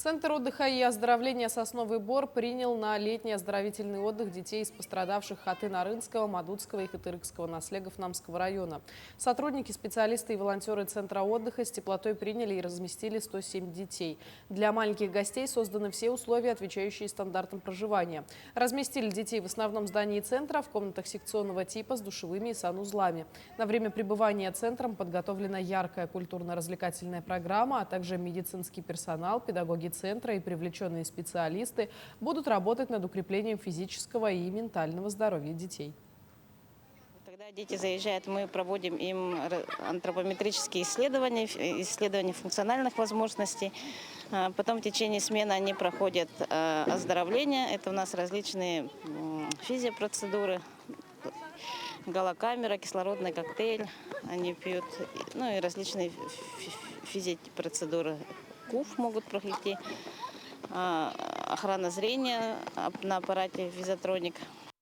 Центр отдыха и оздоровления «Сосновый Бор» принял на летний оздоровительный отдых детей из пострадавших Хаты-Нарынского, Мадутского и Хатырыкского наследов Намского района. Сотрудники, специалисты и волонтеры Центра отдыха с теплотой приняли и разместили 107 детей. Для маленьких гостей созданы все условия, отвечающие стандартам проживания. Разместили детей в основном здании центра, в комнатах секционного типа с душевыми и санузлами. На время пребывания центром подготовлена яркая культурно-развлекательная программа, а также медицинский персонал, педагоги центра и привлеченные специалисты будут работать над укреплением физического и ментального здоровья детей. Когда дети заезжают, мы проводим им антропометрические исследования функциональных возможностей. Потом в течение смены они проходят оздоровление. Это у нас различные физиопроцедуры, галокамера, кислородный коктейль. Они пьют, ну и различные физиопроцедуры. КУФ могут пройти, охрана зрения на аппарате Визотроник.